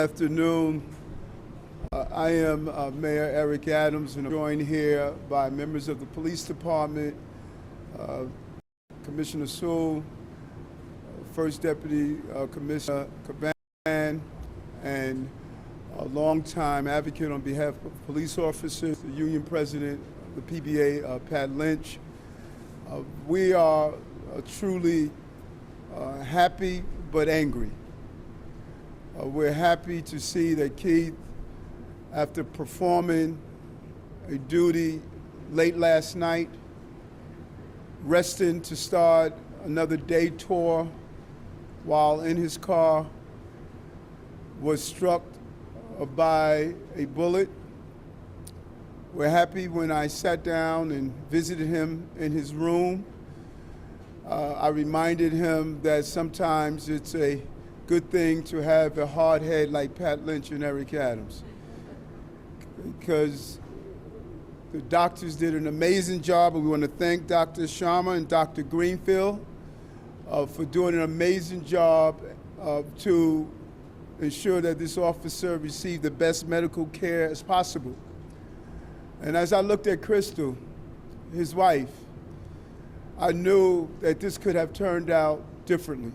Afternoon. I am Mayor Eric Adams, and I'm joined here by members of the police department, Commissioner Sewell, First Deputy Commissioner Caban, and a longtime advocate on behalf of police officers, the union president of the PBA, Pat Lynch. We are truly happy but angry. We're happy to see that Keith, after performing a duty late last night, resting to start another day tour while in his car, was struck by a bullet. We're happy when I sat down and visited him in his room. I reminded him that sometimes it's a good thing to have a hard head like Pat Lynch and Eric Adams, because the doctors did an amazing job, and we want to thank Dr. Sharma and Dr. Greenfield for doing an amazing job to ensure that this officer received the best medical care as possible. And as I looked at Crystal, his wife, I knew that this could have turned out differently.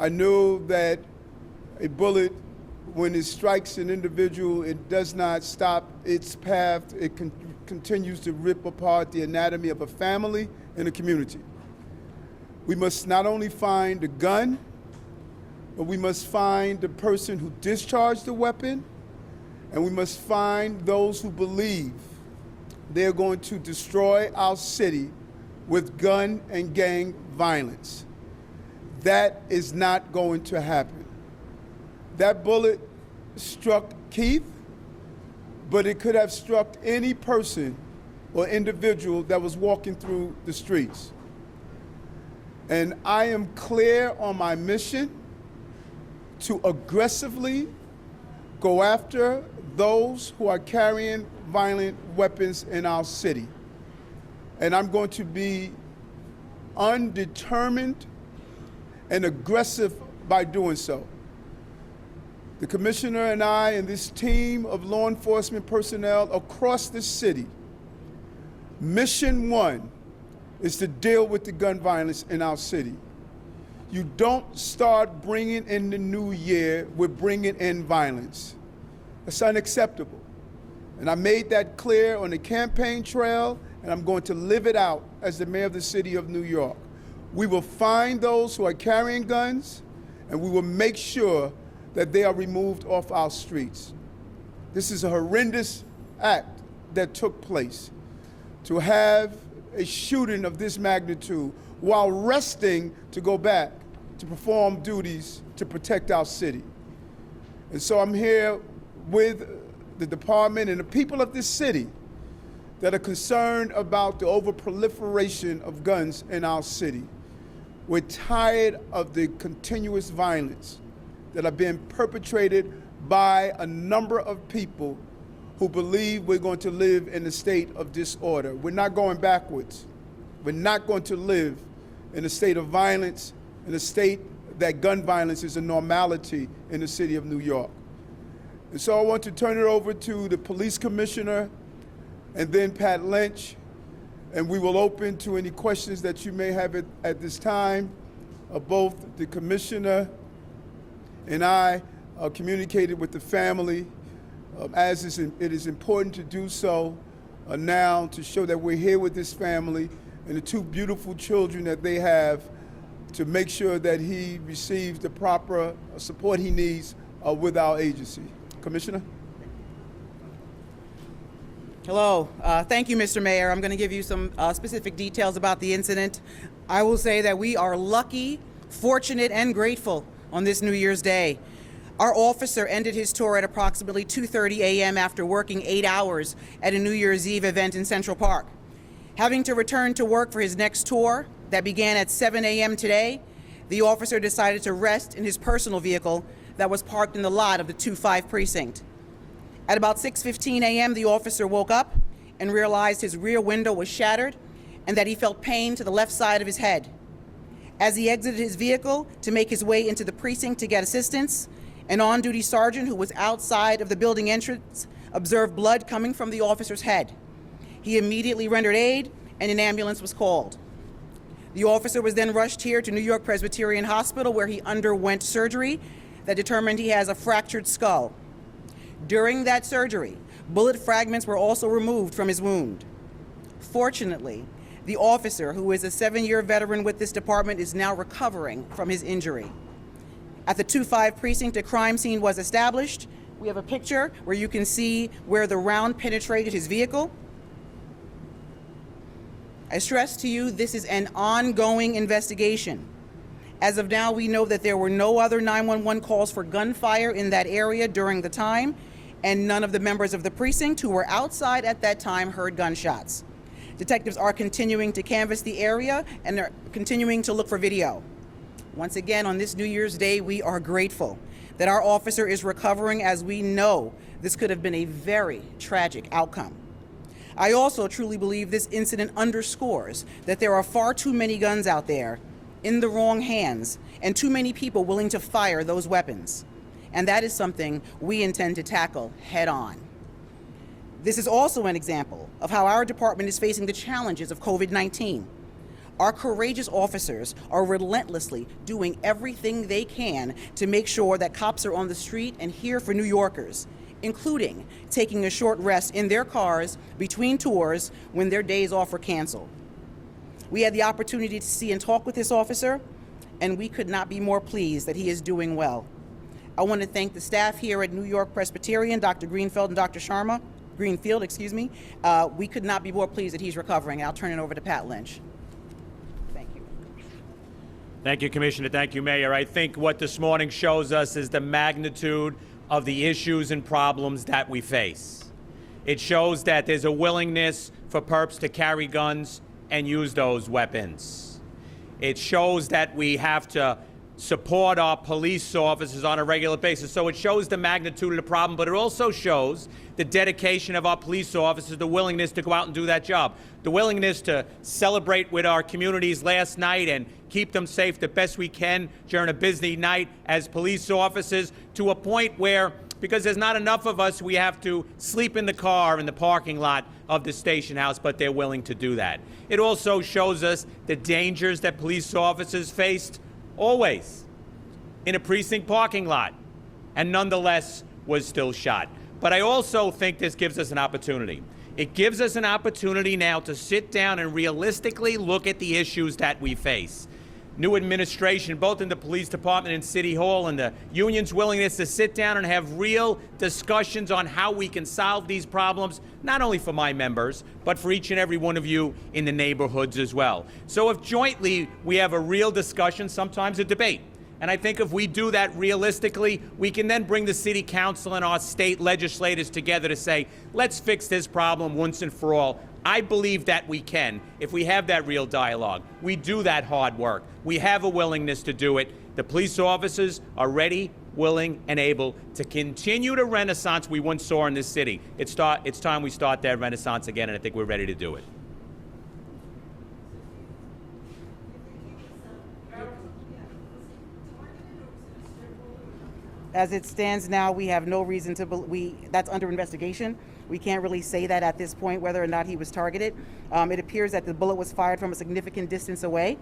I knew that a bullet, when it strikes an individual, it does not stop its path. It continues to rip apart the anatomy of a family and a community. We must not only find the gun, but we must find the person who discharged the weapon, and we must find those who believe they're going to destroy our city with gun and gang violence. That is not going to happen. That bullet struck Keith, but it could have struck any person or individual that was walking through the streets. And I am clear on my mission to aggressively go after those who are carrying violent weapons in our city. And I'm going to be undetermined and aggressive by doing so. The commissioner and I and this team of law enforcement personnel across the city, mission one is to deal with the gun violence in our city. You don't start bringing in the new year with bringing in violence. It's unacceptable. And I made that clear on the campaign trail, and I'm going to live it out as the mayor of the city of New York. We will find those who are carrying guns, and we will make sure that they are removed off our streets. This is a horrendous act that took place. To have a shooting of this magnitude while resting to go back to perform duties to protect our city. And so I'm here with the department and the people of this city that are concerned about the overproliferation of guns in our city. We're tired of the continuous violence that are being perpetrated by a number of people who believe we're going to live in a state of disorder. We're not going backwards. We're not going to live in a state of violence, in a state that gun violence is a normality in the city of New York. And so I want to turn it over to the police commissioner and then Pat Lynch, and we will open to any questions that you may have at this time. Both the commissioner and I communicated with the family, as it is important to do so now, to show that we're here with this family and the two beautiful children that they have, to make sure that he receives the proper support he needs with our agency. Commissioner? Hello. Thank you, Mr. Mayor. I'm going to give you some specific details about the incident. I will say that we are lucky, fortunate, and grateful on this New Year's Day. Our officer ended his tour at approximately 2:30 a.m. after working 8 hours at a New Year's Eve event in Central Park. Having to return to work for his next tour that began at 7 a.m. today, the officer decided to rest in his personal vehicle that was parked in the lot of the 2-5 precinct. At about 6:15 a.m., the officer woke up and realized his rear window was shattered and that he felt pain to the left side of his head. As he exited his vehicle to make his way into the precinct to get assistance, An on-duty sergeant who was outside of the building entrance observed blood coming from the officer's head. He immediately rendered aid, and an ambulance was called. The officer was then rushed here to New York Presbyterian Hospital, where he underwent surgery that determined he has a fractured skull. During that surgery, bullet fragments were also removed from his wound. Fortunately, the officer, who is a 7-year veteran with this department, is now recovering from his injury. At the 2-5 precinct, a crime scene was established. We have a picture where you can see where the round penetrated his vehicle. I stress to you, this is an ongoing investigation. As of now, we know that there were no other 911 calls for gunfire in that area during the time, and none of the members of the precinct who were outside at that time heard gunshots. Detectives are continuing to canvass the area and are continuing to look for video. Once again, on this New Year's Day, we are grateful that our officer is recovering, as we know this could have been a very tragic outcome. I also truly believe this incident underscores that there are far too many guns out there in the wrong hands and too many people willing to fire those weapons. And that is something we intend to tackle head on. This is also an example of how our department is facing the challenges of COVID-19. Our courageous officers are relentlessly doing everything they can to make sure that cops are on the street and here for New Yorkers, including taking a short rest in their cars between tours when their days off were canceled. We had the opportunity to see and talk with this officer, and we could not be more pleased that he is doing well. I want to thank the staff here at New York Presbyterian, Dr. Greenfield and Dr. Greenfield. We could not be more pleased that he's recovering. I'll turn it over to Pat Lynch. Thank you. Thank you, Commissioner. Thank you, Mayor. I think what this morning shows us is the magnitude of the issues and problems that we face. It shows that there's a willingness for perps to carry guns and use those weapons. It shows that we have to support our police officers on a regular basis. So it shows the magnitude of the problem, but it also shows the dedication of our police officers, the willingness to go out and do that job, the willingness to celebrate with our communities last night and keep them safe the best we can during a busy night as police officers, to a point where, because there's not enough of us, we have to sleep in the car in the parking lot of the station house, but they're willing to do that. It also shows us the dangers that police officers faced always in a precinct parking lot, and nonetheless was still shot. But I also think this gives us an opportunity. It gives us an opportunity now to sit down and realistically look at the issues that we face. New administration, both in the police department and City Hall, and the union's willingness to sit down and have real discussions on how we can solve these problems, not only for my members, but for each and every one of you in the neighborhoods as well. So if jointly we have a real discussion, sometimes a debate, and I think if we do that realistically, we can then bring the city council and our state legislators together to say, let's fix this problem once and for all. I believe that we can if we have that real dialogue. We do that hard work. We have a willingness to do it. The police officers are ready, willing, and able to continue the renaissance we once saw in this city. It's time we start that renaissance again, and I think we're ready to do it. As it stands now, we have no reason to believe that's under investigation. We can't really say that at this point, whether or not he was targeted. It appears that the bullet was fired from a significant distance away.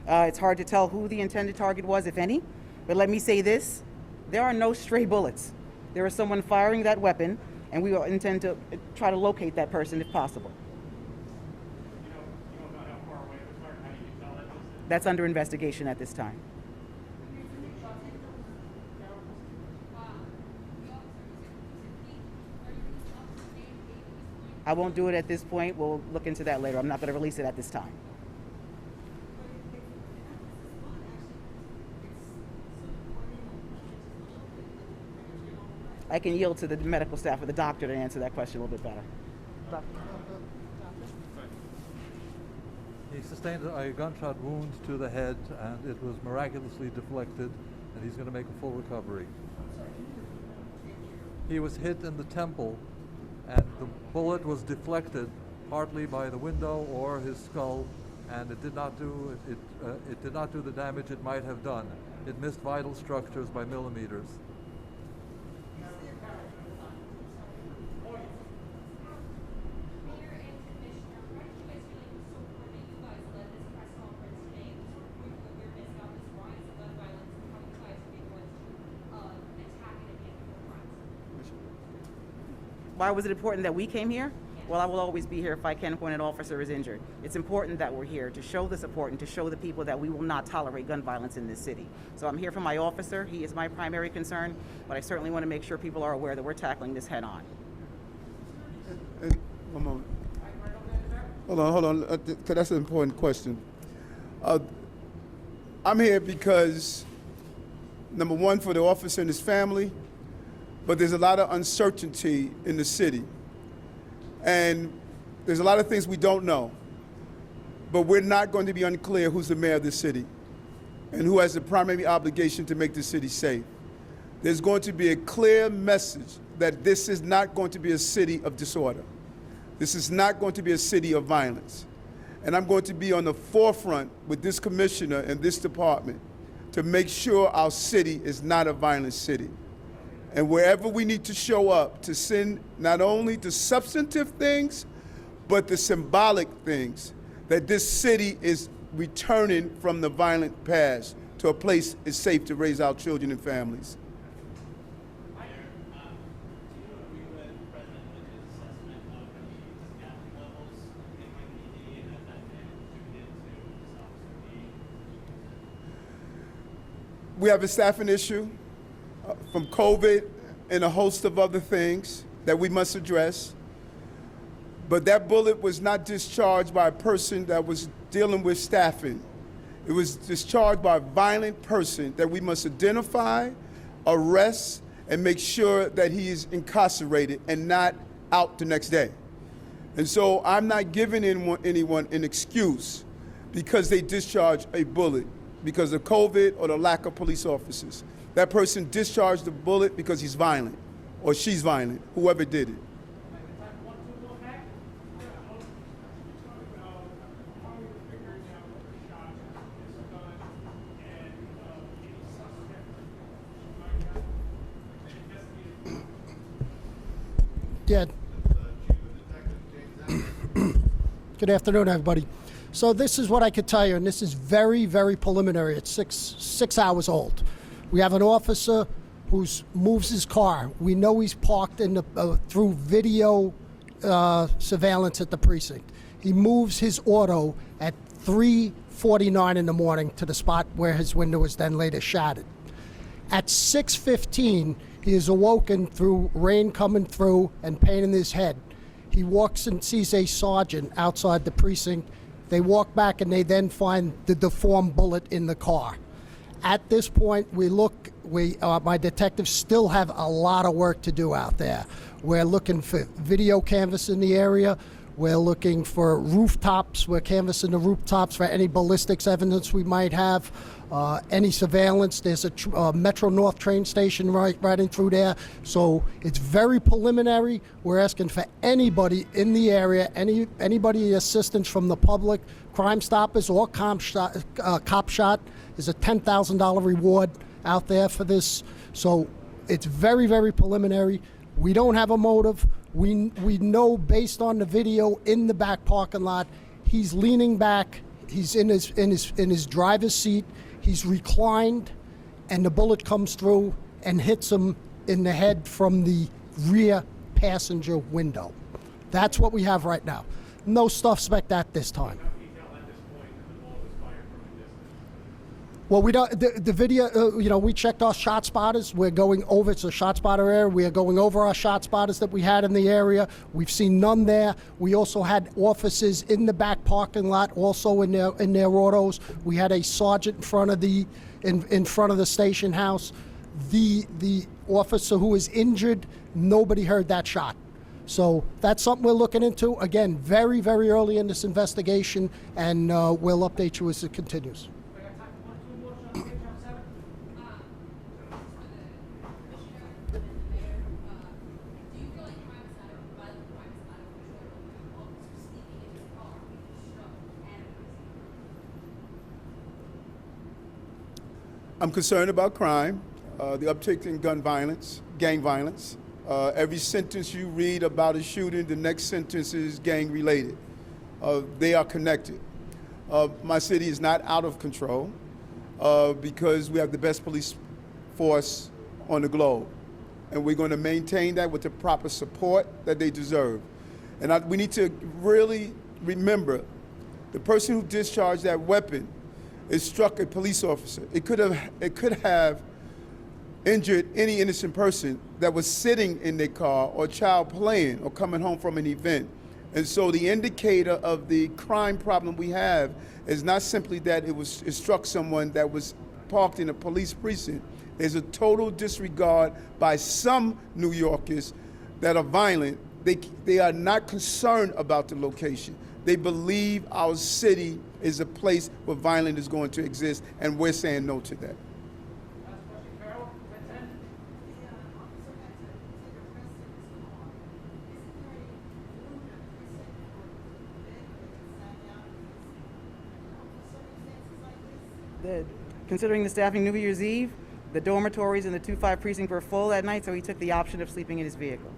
It's hard to tell who the intended target was, if any. But let me say this, there are no stray bullets. There is someone firing that weapon, and we will intend to try to locate that person if possible. You don't know how far away it was fired? How do you tell that distance? That's under investigation at this time. I won't do it at this point. We'll look into that later. I'm not going to release it at this time. I can yield to the medical staff or the doctor to answer that question a little bit better. He sustained a gunshot wound to the head, and it was miraculously deflected, and he's going to make a full recovery. He was hit in the temple, and the bullet was deflected partly by the window or his skull, and it did not do the damage it might have done. It missed vital structures by millimeters. why was it important that we came here? Well, I will always be here if I can when an officer is injured. It's important that we're here to show the support and to show the people that we will not tolerate gun violence in this city. So I'm here for my officer. He is my primary concern, but I certainly want to make sure people are aware that we're tackling this head on. And one moment. Hold on, 'cause that's an important question. I'm here because, number one, for the officer and his family, but there's a lot of uncertainty in the city. And there's a lot of things we don't know, but we're not going to be unclear who's the mayor of the city and who has the primary obligation to make the city safe. There's going to be a clear message that this is not going to be a city of disorder. This is not going to be a city of violence. And I'm going to be on the forefront with this commissioner and this department to make sure our city is not a violent city. And wherever we need to show up to send not only the substantive things, but the symbolic things, that this city is returning from the violent past to a place it's safe to raise our children and families. We have a staffing issue from COVID and a host of other things that we must address. But that bullet was not discharged by a person that was dealing with staffing. It was discharged by a violent person that we must identify, arrest, and make sure that he is incarcerated and not out the next day. And so I'm not giving anyone an excuse because they discharged a bullet because of COVID or the lack of police officers. That person discharged the bullet because he's violent or she's violent, whoever did it. Yeah. Good afternoon, everybody. So this is what I could tell you, and this is very, very preliminary. It's six hours old. We have an officer who moves his car. We know he's parked in the through video surveillance at the precinct. He moves his auto at 3:49 in the morning to the spot where his window was then later shattered. At 6:15, he is awoken through rain coming through and pain in his head. He walks and sees a sergeant outside the precinct. They walk back and they then find the deformed bullet in the car. At this point, my detectives still have a lot of work to do out there. We're looking for video canvas in the area. We're looking for rooftops. We're canvassing the rooftops for any ballistics evidence we might have, any surveillance. There's a Metro North train station right in through there. So it's very preliminary. We're asking for anybody in the area, anybody assistance from the public, Crime Stoppers or Cop Shot. There's a $10,000 reward out there for this. So it's very, very preliminary. We don't have a motive. We know based on the video in the back parking lot, he's leaning back. He's in his driver's seat. He's reclined, and the bullet comes through and hits him in the head from the rear passenger window. That's what we have right now. No suspect at this time. Well, we don't. The video, we checked our shot spotters. We're going over. It's a shot spotter area. We are going over our shot spotters that we had in the area. We've seen none there. We also had officers in the back parking lot, also in their autos. We had a sergeant in front of the station house. The officer who was injured, nobody heard that shot. So that's something we're looking into. Again, very, very early in this investigation, and we'll update you as it continues. I'm concerned about crime, the uptick in gun violence, gang violence. Every sentence you read about a shooting, the next sentence is gang related. They are connected. My city is not out of control because we have the best police force on the globe. and we're going to maintain that with the proper support that they deserve. And we need to really remember the person who discharged that weapon, it struck a police officer. It could have injured any innocent person that was sitting in their car or a child playing or coming home from an event. And so the indicator of the crime problem we have is not simply that it struck someone that was parked in a police precinct. There's a total disregard by some New Yorkers that are violent. They are not concerned about the location. They believe our city is a place where violence is going to exist, and we're saying no to that. Considering the staffing New Year's Eve, the dormitories in the 2-5 precinct were full that night, so he took the option of sleeping in his vehicle.